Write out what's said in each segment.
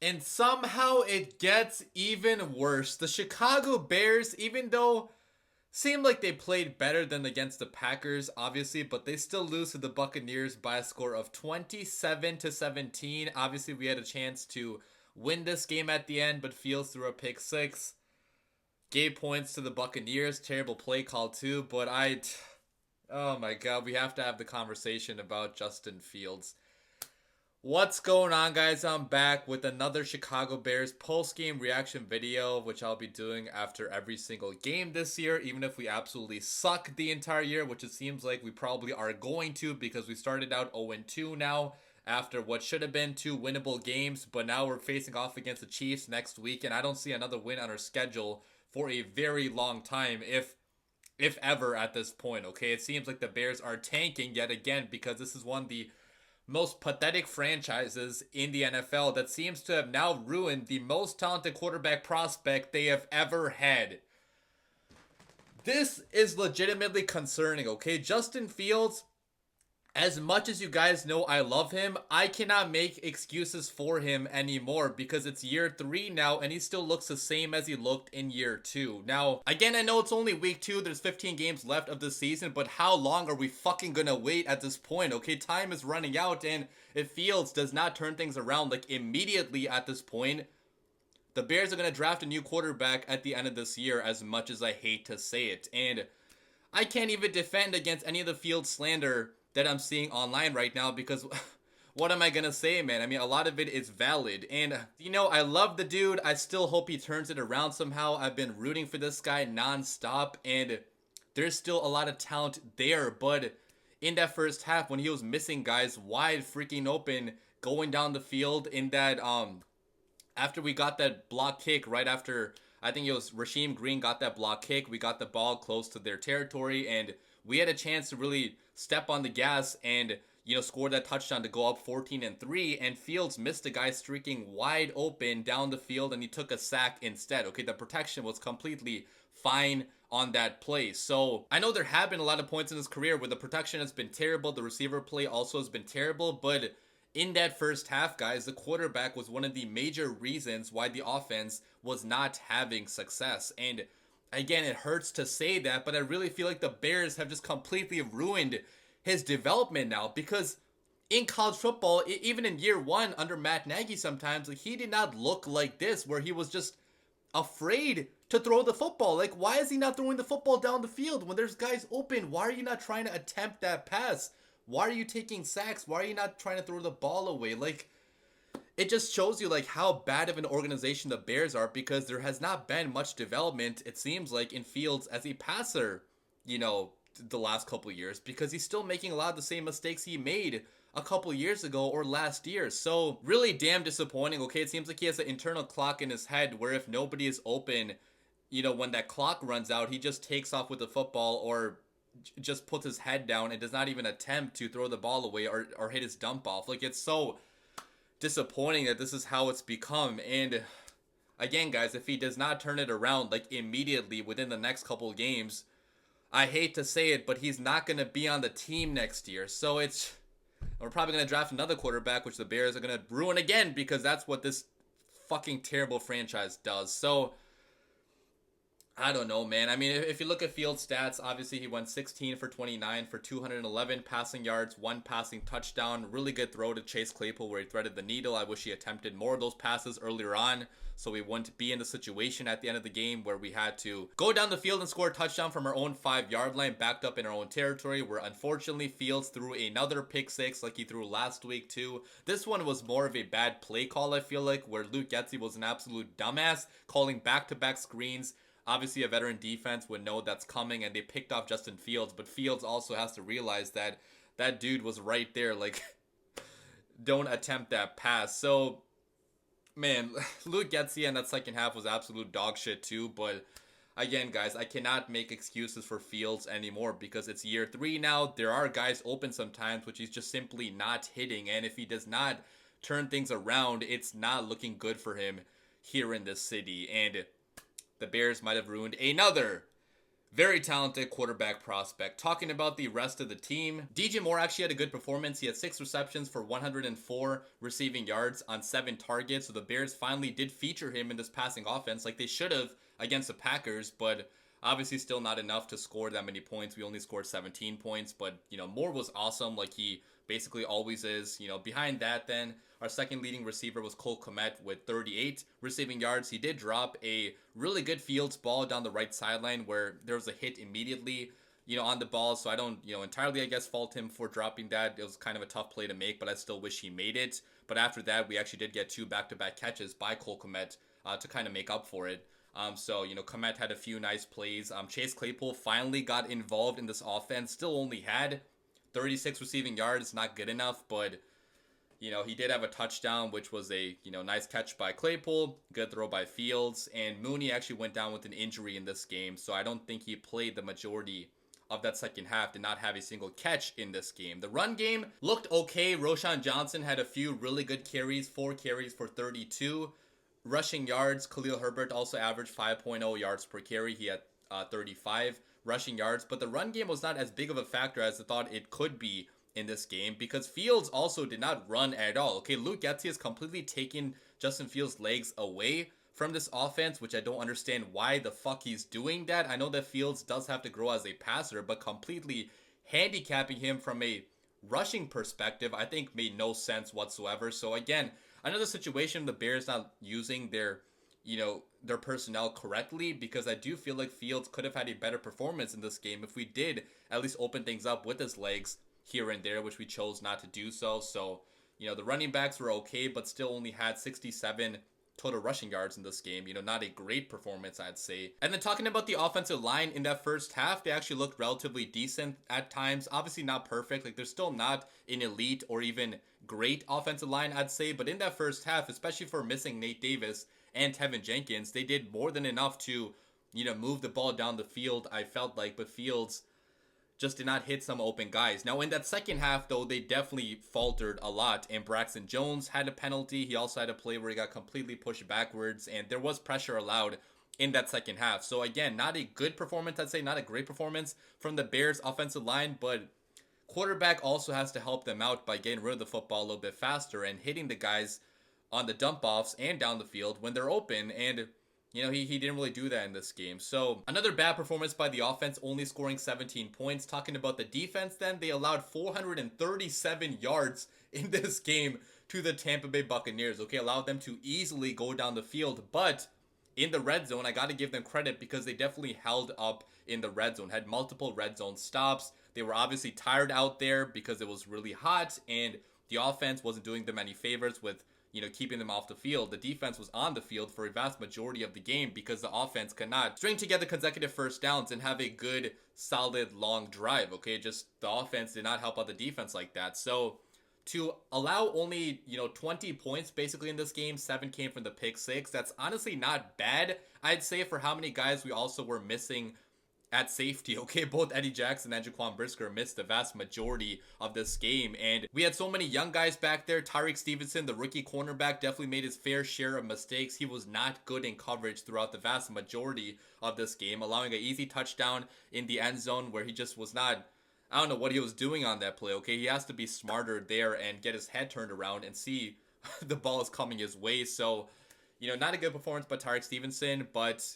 And somehow it gets even worse. The Chicago Bears, even though seemed like they played better than against the Packers, obviously, but they still lose to the Buccaneers by a score of 27-17. Obviously, we had a chance to win this game at the end, but Fields threw a pick six. Gave points to the Buccaneers. Terrible play call too, but oh my god, we have to have the conversation about Justin Fields. What's going on, guys? I'm back with another Chicago Bears post-game reaction video, which I'll be doing after every single game this year, even if we absolutely suck the entire year, which it seems like we probably are going to because we started out 0-2 now after what should have been two winnable games, but now we're facing off against the Chiefs next week, and I don't see another win on our schedule for a very long time, if ever at this point, okay? It seems like the Bears are tanking yet again because this is one of the most pathetic franchises in the NFL that seems to have now ruined the most talented quarterback prospect they have ever had. This is legitimately concerning, okay? Justin Fields, as much as you guys know I love him, I cannot make excuses for him anymore because it's year 3 now and he still looks the same as he looked in year 2. Now, again, I know it's only week 2, there's 15 games left of the season, but how long are we fucking gonna wait at this point, okay? Time is running out, and if Fields does not turn things around like immediately at this point, the Bears are gonna draft a new quarterback at the end of this year, as much as I hate to say it. And I can't even defend against any of the Fields slander that I'm seeing online right now because what am I gonna say, man? I mean, a lot of it is valid. And, I love the dude. I still hope he turns it around somehow. I've been rooting for this guy nonstop, and there's still a lot of talent there. But in that first half, when he was missing guys wide freaking open, going down the field in that, after we got that block kick right after, I think it was Rasheem Green got that block kick. We got the ball close to their territory, and we had a chance to really step on the gas and score that touchdown to go up 14-3. And Fields missed a guy streaking wide open down the field, and he took a sack instead. Okay, the protection was completely fine on that play. So I know there have been a lot of points in his career where the protection has been terrible, the receiver play also has been terrible, but in that first half, guys, the quarterback was one of the major reasons why the offense was not having success. And again, it hurts to say that, but I really feel like the Bears have just completely ruined his development now because in college football, even in year 1 under Matt Nagy sometimes, like, he did not look like this where he was just afraid to throw the football. Like, why is he not throwing the football down the field when there's guys open? Why are you not trying to attempt that pass? Why are you taking sacks? Why are you not trying to throw the ball away? Like, it just shows you like how bad of an organization the Bears are because there has not been much development, it seems like, in Fields as a passer, the last couple years because he's still making a lot of the same mistakes he made a couple years ago or last year. So really damn disappointing. Okay, it seems like he has an internal clock in his head where if nobody is open, when that clock runs out, he just takes off with the football or just puts his head down and does not even attempt to throw the ball away or hit his dump off. Like, it's so disappointing that this is how it's become. And again, guys, if he does not turn it around like immediately within the next couple games, I hate to say it, but he's not going to be on the team next year. So we're probably going to draft another quarterback, which the Bears are going to ruin again because that's what this fucking terrible franchise does. So I don't know, man. I mean, if you look at Field stats, obviously he went 16 for 29 for 211 passing yards, 1 passing touchdown. Really good throw to Chase Claypool where he threaded the needle. I wish he attempted more of those passes earlier on so we wouldn't be in the situation at the end of the game where we had to go down the field and score a touchdown from our own 5-yard line, backed up in our own territory, where unfortunately Fields threw another pick six like he threw last week too. This one was more of a bad play call, I feel like, where Luke Getsy was an absolute dumbass, calling back-to-back screens. Obviously, a veteran defense would know that's coming, and they picked off Justin Fields. But Fields also has to realize that that dude was right there. Like, don't attempt that pass. So, man, Luke Getsy in that second half was absolute dog shit too. But again, guys, I cannot make excuses for Fields anymore because it's year 3 now. There are guys open sometimes, which he's just simply not hitting. And if he does not turn things around, it's not looking good for him here in this city. And the Bears might have ruined another Very talented quarterback prospect. Talking about the rest of the team, DJ Moore actually had a good performance. He had 6 receptions for 104 receiving yards on 7 targets. So the Bears finally did feature him in this passing offense like they should have against the Packers, but obviously still not enough to score that many points. We only scored 17 points, but Moore was awesome like he basically always is. Behind that, then our second leading receiver was Cole Kmet with 38 receiving yards. He did drop a really good Fields ball down the right sideline where there was a hit immediately, on the ball. So I don't, entirely, I guess, fault him for dropping that. It was kind of a tough play to make, but I still wish he made it. But after that, we actually did get 2 back-to-back catches by Cole Kmet to kind of make up for it. So, Kmet had a few nice plays. Chase Claypool finally got involved in this offense. Still only had 36 receiving yards. Not good enough, but he did have a touchdown, which was a, nice catch by Claypool, good throw by Fields, and Mooney actually went down with an injury in this game, so I don't think he played the majority of that second half, did not have a single catch in this game. The run game looked okay. Roschon Johnson had a few really good carries, 4 carries for 32 rushing yards. Khalil Herbert also averaged 5.0 yards per carry. He had 35 rushing yards, but the run game was not as big of a factor as I thought it could be in this game because Fields also did not run at all. Okay, Luke Getsy has completely taken Justin Fields' legs away from this offense, which I don't understand why the fuck he's doing that. I know that Fields does have to grow as a passer, but completely handicapping him from a rushing perspective, I think made no sense whatsoever. So again, another situation the Bears not using their personnel correctly, because I do feel like Fields could have had a better performance in this game if we did at least open things up with his legs here and there, which we chose not to do so. So, the running backs were okay, but still only had 67 total rushing yards in this game. Not a great performance, I'd say. And then talking about the offensive line in that first half, they actually looked relatively decent at times. Obviously not perfect. Like, they're still not an elite or even great offensive line, I'd say. But in that first half, especially for missing Nate Davis and Tevin Jenkins, they did more than enough to, move the ball down the field, I felt like. But Fields just did not hit some open guys. Now, in that second half, though, they definitely faltered a lot. And Braxton Jones had a penalty. He also had a play where he got completely pushed backwards. And there was pressure allowed in that second half. So, again, not a good performance, I'd say. Not a great performance from the Bears' offensive line. But quarterback also has to help them out by getting rid of the football a little bit faster and hitting the guys on the dump-offs and down the field when they're open. And he didn't really do that in this game. So another bad performance by the offense, only scoring 17 points. Talking about the defense then, they allowed 437 yards in this game to the Tampa Bay Buccaneers. Okay, allowed them to easily go down the field, but in the red zone, I got to give them credit because they definitely held up in the red zone, had multiple red zone stops. They were obviously tired out there because it was really hot and the offense wasn't doing them any favors with keeping them off the field. The defense was on the field for a vast majority of the game because the offense cannot string together consecutive first downs and have a good, solid, long drive, okay? Just the offense did not help out the defense like that. So to allow only, 20 points basically in this game, 7 came from the pick 6, that's honestly not bad, I'd say, for how many guys we also were missing at safety, okay? Both Eddie Jackson and Jaquan Brisker missed the vast majority of this game, and we had so many young guys back there. Tyreek Stevenson, the rookie cornerback, definitely made his fair share of mistakes. He was not good in coverage throughout the vast majority of this game, allowing an easy touchdown in the end zone where he just was not, I don't know what he was doing on that play, okay? He has to be smarter there and get his head turned around and see the ball is coming his way. So, not a good performance by Tyreek Stevenson, but,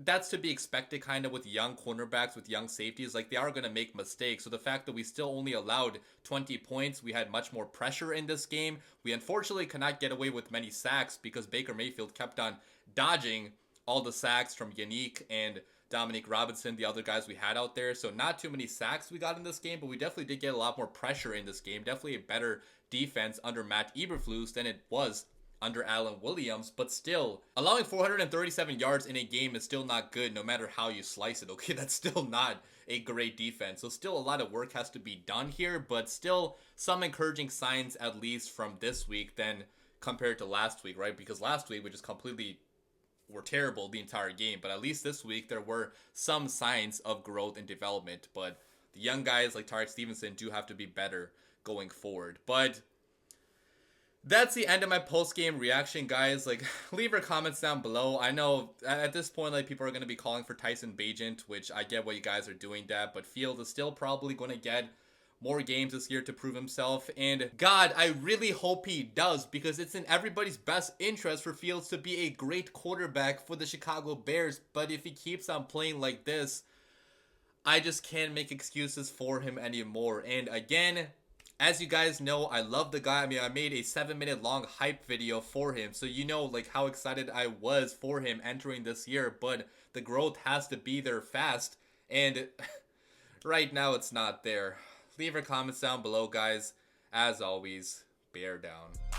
that's to be expected kind of with young cornerbacks, with young safeties. Like, they are going to make mistakes. So the fact that we still only allowed 20 points, we had much more pressure in this game. We unfortunately cannot get away with many sacks because Baker Mayfield kept on dodging all the sacks from Yannick and Dominique Robinson, the other guys we had out there. So not too many sacks we got in this game, but we definitely did get a lot more pressure in this game. Definitely a better defense under Matt Eberflus than it was under Alan Williams, but still, allowing 437 yards in a game is still not good no matter how you slice it, okay? That's still not a great defense. So still a lot of work has to be done here, but still some encouraging signs at least from this week than compared to last week, right? Because last week we just completely were terrible the entire game, but at least this week there were some signs of growth and development, but the young guys like Tyreek Stevenson do have to be better going forward. But That's the end of my post-game reaction, guys. Like, leave your comments down below. I know at this point, like, people are going to be calling for Tyson Bagent, which I get what you guys are doing that, but Field is still probably going to get more games this year to prove himself. And God, I really hope he does, because it's in everybody's best interest for Fields to be a great quarterback for the Chicago Bears. But if he keeps on playing like this, I just can't make excuses for him anymore. And again, as you guys know, I love the guy. I mean, I made a 7-minute long hype video for him, so you know like how excited I was for him entering this year. But the growth has to be there fast, and right now it's not there. Leave your comments down below, guys. As always, bear down.